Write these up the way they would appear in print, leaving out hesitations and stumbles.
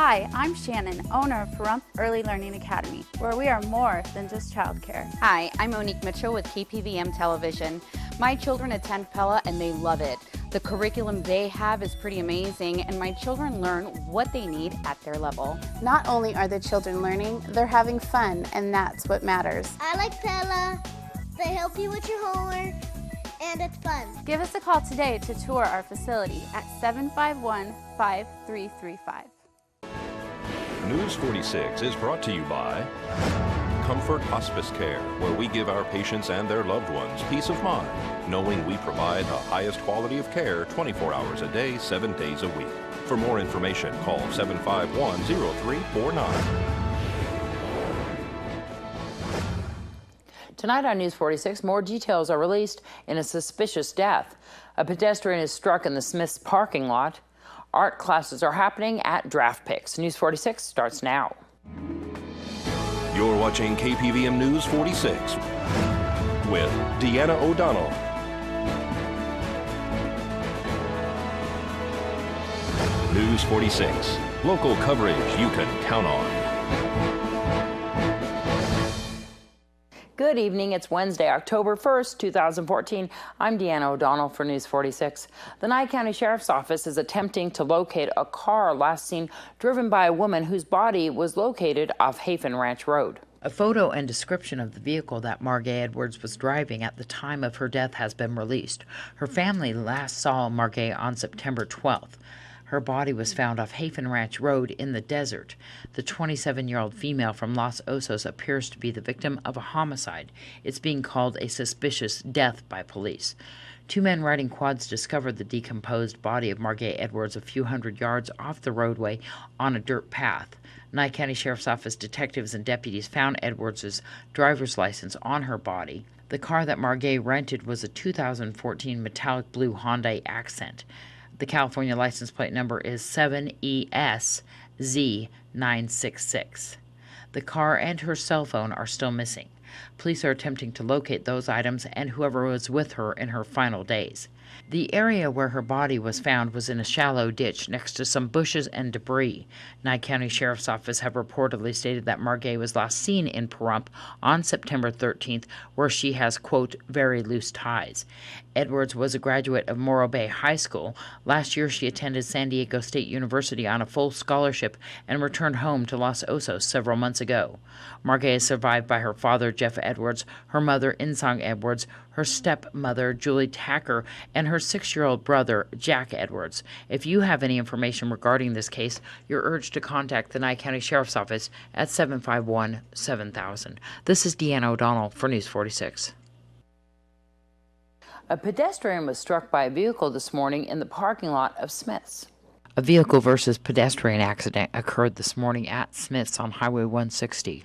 Hi, I'm Shannon, owner of Pahrump Early Learning Academy, where we are more than just childcare. Hi, I'm Monique Mitchell with KPVM Television. My children attend Pella and they love it. The curriculum they have is pretty amazing, and my children learn what they need at their level. Not only are the children learning, they're having fun, and that's what matters. I like Pella. They help you with your homework, and it's fun. Give us a call today to tour our facility at 751-5335. News 46 is brought to you by Comfort Hospice Care, where we give our patients and their loved ones peace of mind, knowing we provide the highest quality of care 24 hours a day, 7 days a week. For more information, call 751-0349. Tonight on News 46, more details are released in a suspicious death. A pedestrian is struck in the Smith's parking lot. Art classes are happening at Draft Picks. News 46 starts now. You're watching KPVM News 46 with Deanna O'Donnell. News 46, local coverage you can count on. Good evening. It's Wednesday, October 1st, 2014. I'm Deanna O'Donnell for News 46. The Nye County Sheriff's Office is attempting to locate a car last seen driven by a woman whose body was located off Hafen Ranch Road. A photo and description of the vehicle that Margay Edwards was driving at the time of her death has been released. Her family last saw Margay on September 12th. Her body was found off Hafen Ranch Road in the desert. The 27-year-old female from Los Osos appears to be the victim of a homicide. It's being called a suspicious death by police. Two men riding quads discovered the decomposed body of Margay Edwards a few hundred yards off the roadway on a dirt path. Nye County Sheriff's Office detectives and deputies found Edwards' driver's license on her body. The car that Margay rented was a 2014 metallic blue Hyundai Accent. The California license plate number is 7ESZ966. The car and her cell phone are still missing. Police are attempting to locate those items and whoever was with her in her final days. The area where her body was found was in a shallow ditch next to some bushes and debris. Nye County Sheriff's Office have reportedly stated that Margay was last seen in Pahrump on September 13th, where she has, quote, very loose ties. Edwards was a graduate of Morro Bay High School. Last year, she attended San Diego State University on a full scholarship and returned home to Los Osos several months ago. Margay is survived by her father, Jeff Edwards, her mother, Insong Edwards, her stepmother, Julie Tacker, and her 6-year-old brother, Jack Edwards. If you have any information regarding this case, you're urged to contact the Nye County Sheriff's Office at 751-7000. This is Deanna O'Donnell for News 46. A pedestrian was struck by a vehicle this morning in the parking lot of Smith's. A vehicle versus pedestrian accident occurred this morning at Smith's on Highway 160.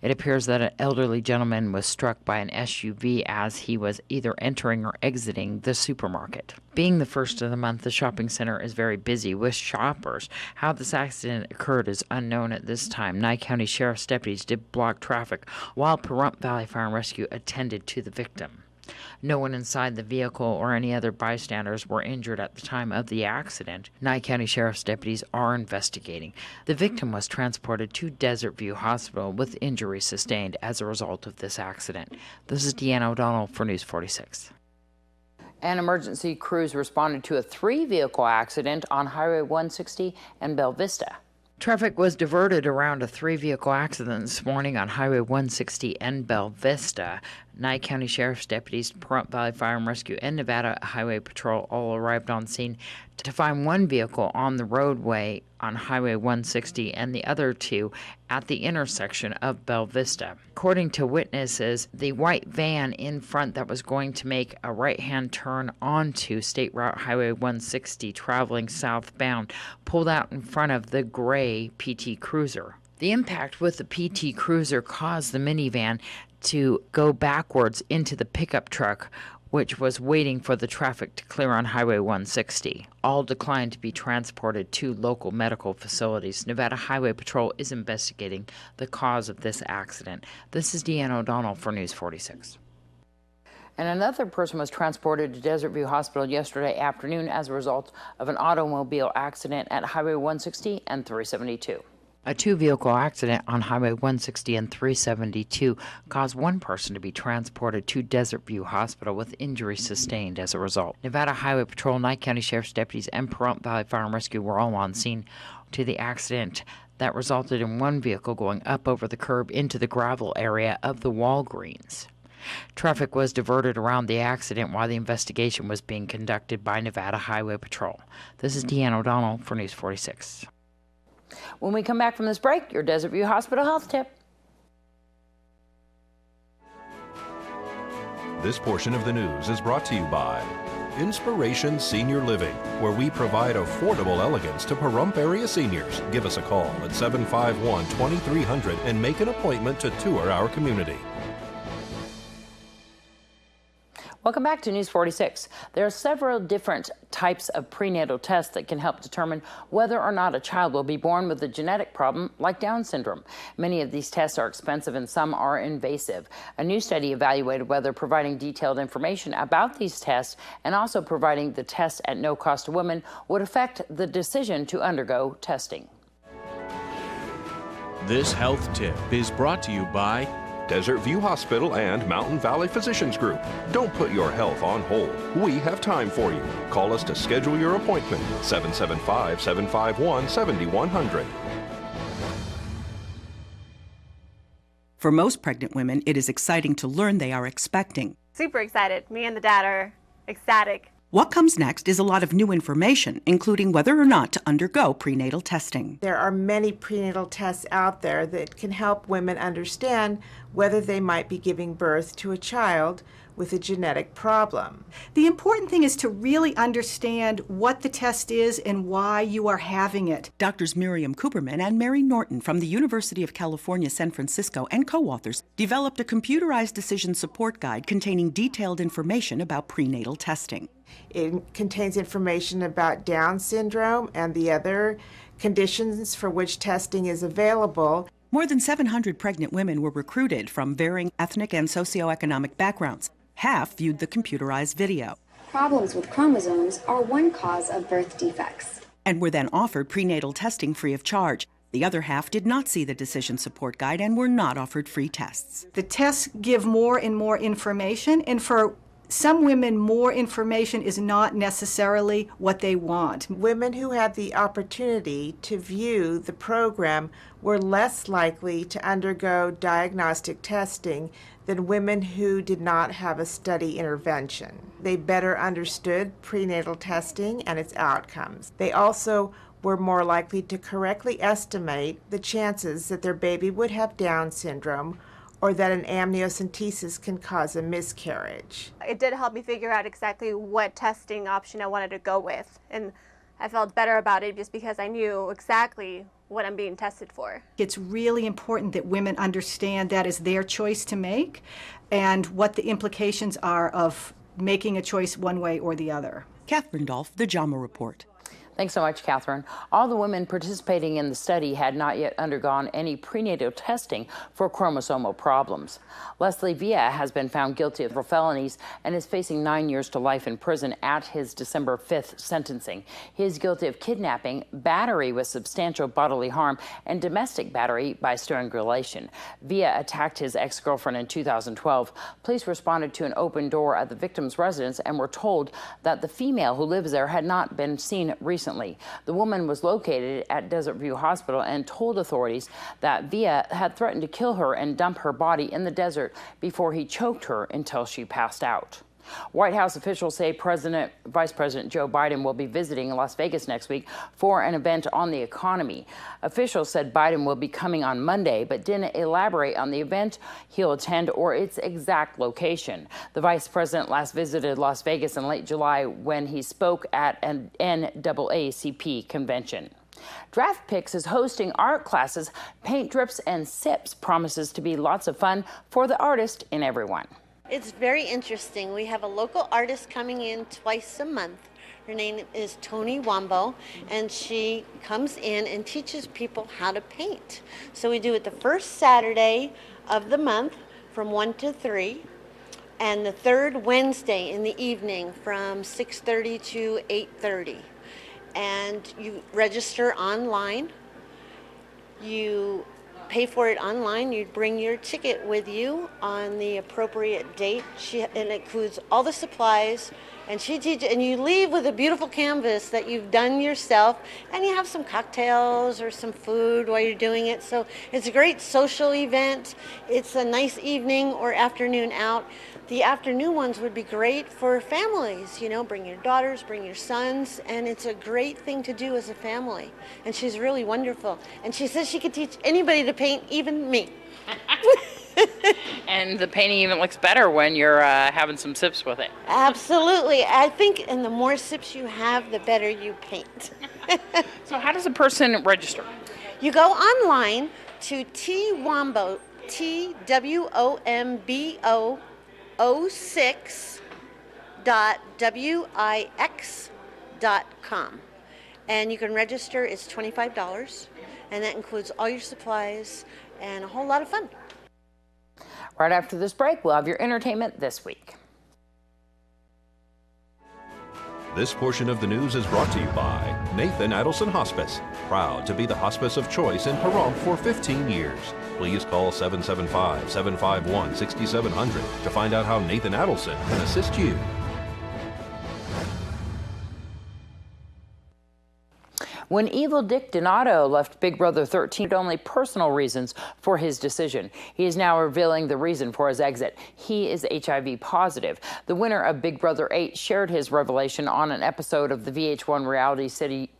It appears that an elderly gentleman was struck by an SUV as he was either entering or exiting the supermarket. Being the first of the month, the shopping center is very busy with shoppers. How this accident occurred is unknown at this time. Nye County Sheriff's deputies did block traffic while Pahrump Valley Fire and Rescue attended to the victim. No one inside the vehicle or any other bystanders were injured at the time of the accident. Nye County Sheriff's deputies are investigating. The victim was transported to Desert View Hospital with injuries sustained as a result of this accident. This is Deanna O'Donnell for News 46. An emergency crews responded to a 3-vehicle accident on Highway 160 and Bella Vista. Traffic was diverted around a 3-vehicle accident this morning on Highway 160 and Bella Vista. Nye County Sheriff's deputies, Pahrump Valley Fire and Rescue, and Nevada Highway Patrol all arrived on scene to find one vehicle on the roadway on Highway 160 and the other 2 at the intersection of Bella Vista. According to witnesses, the white van in front that was going to make a right-hand turn onto State Route Highway 160 traveling southbound pulled out in front of the gray PT Cruiser. The impact with the PT Cruiser caused the minivan to go backwards into the pickup truck, which was waiting for the traffic to clear on Highway 160. All declined to be transported to local medical facilities. Nevada Highway Patrol is investigating the cause of this accident. This is Deanna O'Donnell for News 46. And another person was transported to Desert View Hospital yesterday afternoon as a result of an automobile accident at Highway 160 and 372. A two-vehicle accident on Highway 160 and 372 caused one person to be transported to Desert View Hospital with injuries sustained as a result. Nevada Highway Patrol, Nye County Sheriff's deputies, and Pahrump Valley Fire and Rescue were all on scene to the accident that resulted in one vehicle going up over the curb into the gravel area of the Walgreens. Traffic was diverted around the accident while the investigation was being conducted by Nevada Highway Patrol. This is Deanne O'Donnell for News 46. When we come back from this break, your Desert View Hospital health tip. This portion of the news is brought to you by Inspiration Senior Living, where we provide affordable elegance to Pahrump area seniors. Give us a call at 751-2300 and make an appointment to tour our community. Welcome back to News 46. There are several different types of prenatal tests that can help determine whether or not a child will be born with a genetic problem like Down syndrome. Many of these tests are expensive and some are invasive. A new study evaluated whether providing detailed information about these tests and also providing the tests at no cost to women would affect the decision to undergo testing. This health tip is brought to you by Desert View Hospital and Mountain Valley Physicians Group. Don't put your health on hold. We have time for you. Call us to schedule your appointment. 775-751-7100. For most pregnant women, it is exciting to learn they are expecting. Super excited. Me and the dad are ecstatic. What comes next is a lot of new information, including whether or not to undergo prenatal testing. There are many prenatal tests out there that can help women understand whether they might be giving birth to a child with a genetic problem. The important thing is to really understand what the test is and why you are having it. Doctors Miriam Cooperman and Mary Norton from the University of California, San Francisco, and co-authors developed a computerized decision support guide containing detailed information about prenatal testing. It contains information about Down syndrome and the other conditions for which testing is available. More than 700 pregnant women were recruited from varying ethnic and socioeconomic backgrounds. Half viewed the computerized video. Problems with chromosomes are one cause of birth defects. And were then offered prenatal testing free of charge. The other half did not see the decision support guide and were not offered free tests. The tests give more and more information, and for some women, more information is not necessarily what they want. Women who had the opportunity to view the program were less likely to undergo diagnostic testing than women who did not have a study intervention. They better understood prenatal testing and its outcomes. They also were more likely to correctly estimate the chances that their baby would have Down syndrome or that an amniocentesis can cause a miscarriage. It did help me figure out exactly what testing option I wanted to go with, and I felt better about it just because I knew exactly what I'm being tested for. It's really important that women understand that is their choice to make and what the implications are of making a choice one way or the other. Catherine Dolph, The JAMA Report. Thanks so much, Catherine. All the women participating in the study had not yet undergone any prenatal testing for chromosomal problems. Leslie Villa has been found guilty of felonies and is facing 9 years to life in prison at his December 5th sentencing. He is guilty of kidnapping, battery with substantial bodily harm, and domestic battery by strangulation. Villa attacked his ex-girlfriend in 2012. Police responded to an open door at the victim's residence and were told that the female who lives there had not been seen recently. The woman was located at Desert View Hospital and told authorities that Villa had threatened to kill her and dump her body in the desert before he choked her until she passed out. White House officials say Vice President Joe Biden will be visiting Las Vegas next week for an event on the economy. Officials said Biden will be coming on Monday, but didn't elaborate on the event he'll attend or its exact location. The vice president last visited Las Vegas in late July when he spoke at an NAACP convention. Draft Picks is hosting art classes. Paint Drips and Sips promises to be lots of fun for the artist in everyone. It's very interesting. We have a local artist coming in twice a month. Her name is Tony Wambo, and she comes in and teaches people how to paint. So we do it the first Saturday of the month from 1 to 3. and the third Wednesday in the evening from 6:30 to 8:30. And you register online. You pay for it online. You bring your ticket with you on the appropriate date. And it includes all the supplies. And she teaches, and you leave with a beautiful canvas that you've done yourself, and you have some cocktails or some food while you're doing it. So it's a great social event. It's a nice evening or afternoon out. The afternoon ones would be great for families, you know, bring your daughters, bring your sons, and it's a great thing to do as a family. And she's really wonderful. And she says she could teach anybody to paint, even me. And the painting even looks better when you're having some sips with it. Absolutely. I think, and the more sips you have, the better you paint. So how does a person register? You go online to twombo, TWOMBO 06.wix.com. And you can register. It's $25, and that includes all your supplies and a whole lot of fun. Right after this break, we'll have your entertainment this week. This portion of the news is brought to you by Nathan Adelson Hospice, proud to be the hospice of choice in Pahrump for 15 years. Please call 775-751-6700 to find out how Nathan Adelson can assist you. When evil Dick Donato left Big Brother 13, only personal reasons for his decision. He is now revealing the reason for his exit. He is HIV positive. The winner of Big Brother 8 shared his revelation on an episode of the VH1 reality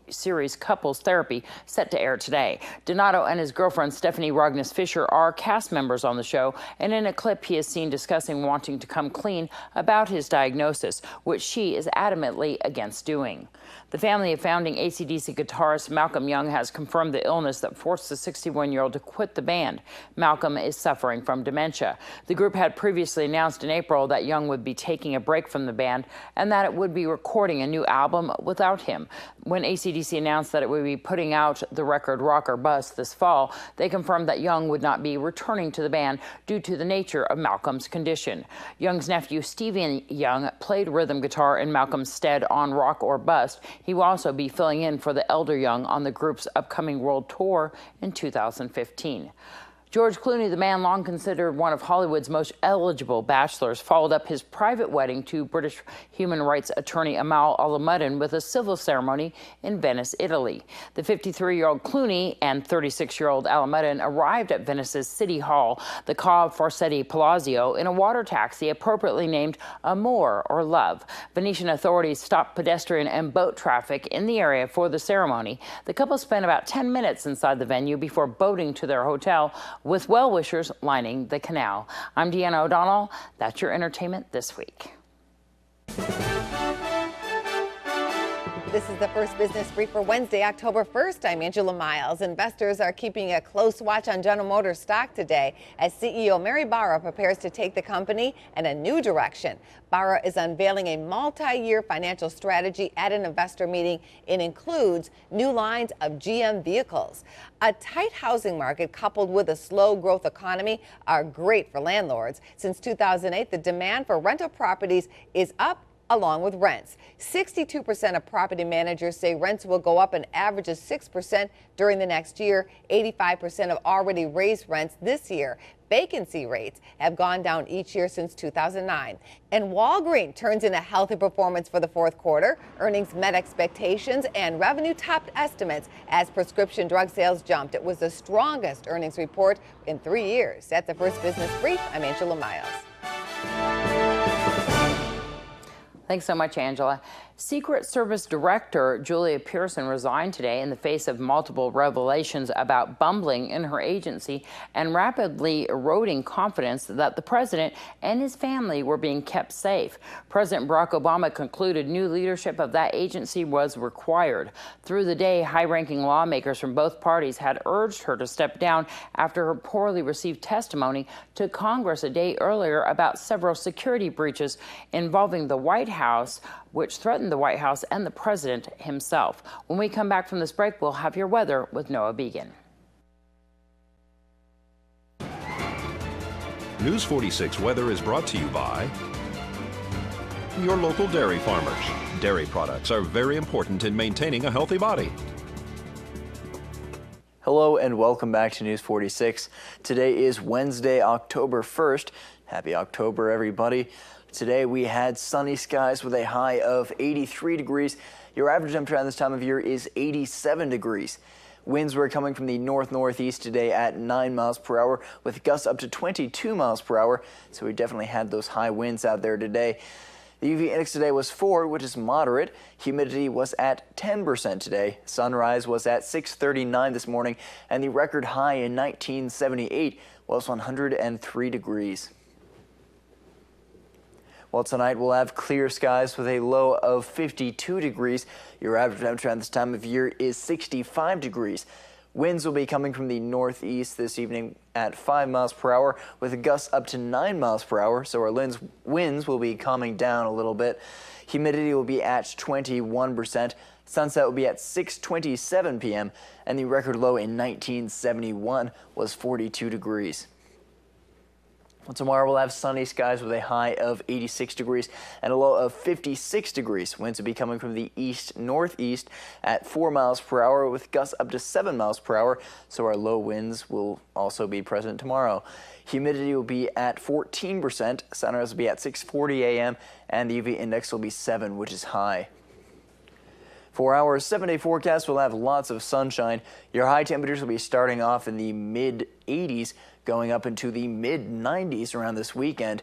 series Couples Therapy, set to air today. Donato and his girlfriend Stephanie Rognus Fisher are cast members on the show, and in a clip he is seen discussing wanting to come clean about his diagnosis, which she is adamantly against doing. The family of founding AC/DC guitarist Malcolm Young has confirmed the illness that forced the 61-year-old to quit the band. Malcolm is suffering from dementia. The group had previously announced in April that Young would be taking a break from the band and that it would be recording a new album without him. When AC/DC announced that it would be putting out the record Rock or Bust this fall, they confirmed that Young would not be returning to the band due to the nature of Malcolm's condition. Young's nephew Stephen Young played rhythm guitar in Malcolm's stead on Rock or Bust. He will also be filling in for the elder Young on the group's upcoming world tour in 2015. George Clooney, the man long considered one of Hollywood's most eligible bachelors, followed up his private wedding to British human rights attorney Amal Al-Muddin with a civil ceremony in Venice, Italy. The 53-year-old Clooney and 36-year-old Al-Muddin arrived at Venice's City Hall, the Ca' Fossetti Palazzo, in a water taxi appropriately named Amor, or Love. Venetian authorities stopped pedestrian and boat traffic in the area for the ceremony. The couple spent about 10 minutes inside the venue before boating to their hotel, with well-wishers lining the canal. I'm Deanna O'Donnell. That's your entertainment this week. This is the First Business Brief for Wednesday, October 1st. I'm Angela Miles. Investors are keeping a close watch on General Motors stock today as CEO Mary Barra prepares to take the company in a new direction. Barra is unveiling a multi-year financial strategy at an investor meeting. It includes new lines of GM vehicles. A tight housing market coupled with a slow growth economy are great for landlords. Since 2008, the demand for rental properties is up along with rents. 62% of property managers say rents will go up an average of 6% during the next year. 85% have already raised rents this year. Vacancy rates have gone down each year since 2009. And Walgreens turns in a healthy performance for the fourth quarter. Earnings met expectations and revenue topped estimates as prescription drug sales jumped. It was the strongest earnings report in 3 years. At the First Business Brief, I'm Angela Miles. Thanks so much, Angela. Secret Service Director Julia Pearson resigned today in the face of multiple revelations about bumbling in her agency and rapidly eroding confidence that the president and his family were being kept safe. President Barack Obama concluded new leadership of that agency was required. Through the day, high-ranking lawmakers from both parties had urged her to step down after her poorly received testimony to Congress a day earlier about several security breaches involving the White House, which threatened the White House and the president himself. When we come back from this break, we'll have your weather with Noah Began. News 46 weather is brought to you by your local dairy farmers. Dairy products are very important in maintaining a healthy body. Hello and welcome back to News 46. Today is Wednesday, October 1st. Happy October, everybody. Today we had sunny skies with a high of 83 degrees. Your average temperature at this time of year is 87 degrees. Winds were coming from the north-northeast today at 9 miles per hour with gusts up to 22 miles per hour. So we definitely had those high winds out there today. The UV index today was 4, which is moderate. Humidity was at 10% today. Sunrise was at 6:39 this morning, and the record high in 1978 was 103 degrees. Well, tonight we'll have clear skies with a low of 52 degrees. Your average temperature at this time of year is 65 degrees. Winds will be coming from the northeast this evening at 5 miles per hour with gusts up to 9 miles per hour. So our winds will be calming down a little bit. Humidity will be at 21%. Sunset will be at 6:27 p.m. and the record low in 1971 was 42 degrees. Well, tomorrow we'll have sunny skies with a high of 86 degrees and a low of 56 degrees. Winds will be coming from the east-northeast at 4 miles per hour with gusts up to 7 miles per hour. So our low winds will also be present tomorrow. Humidity will be at 14%. Sunrise will be at 6:40 a.m. and the UV index will be 7, which is high. For our 7-day forecast, we'll have lots of sunshine. Your high temperatures will be starting off in the mid-80s, going up into the mid-90s around this weekend.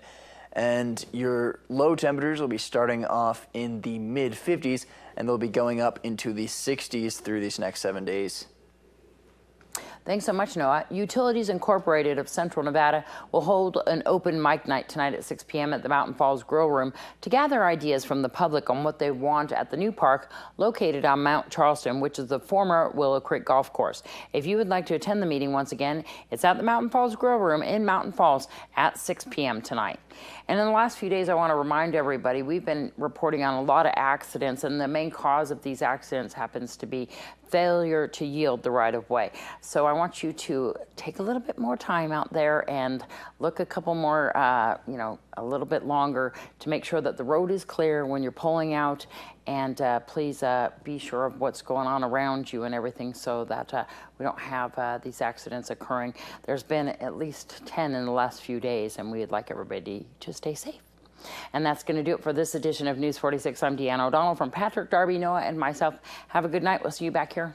And your low temperatures will be starting off in the mid-50s, and they'll be going up into the 60s through these next 7 days. Thanks so much, Noah. Utilities Incorporated of Central Nevada will hold an open mic night tonight at 6 p.m. at the Mountain Falls Grill Room to gather ideas from the public on what they want at the new park located on Mount Charleston, which is the former Willow Creek Golf Course. If you would like to attend the meeting once again, it's at the Mountain Falls Grill Room in Mountain Falls at 6 p.m. tonight. And in the last few days, I want to remind everybody, we've been reporting on a lot of accidents, and the main cause of these accidents happens to be failure to yield the right-of-way. So I want you to take a little bit more time out there and look a couple more, a little bit longer to make sure that the road is clear when you're pulling out. And please be sure of what's going on around you and everything so that we don't have these accidents occurring. There's been at least 10 in the last few days, and we'd like everybody to stay safe. And that's going to do it for this edition of News 46. I'm Deanna O'Donnell from Patrick, Darby, Noah, and myself. Have a good night. We'll see you back here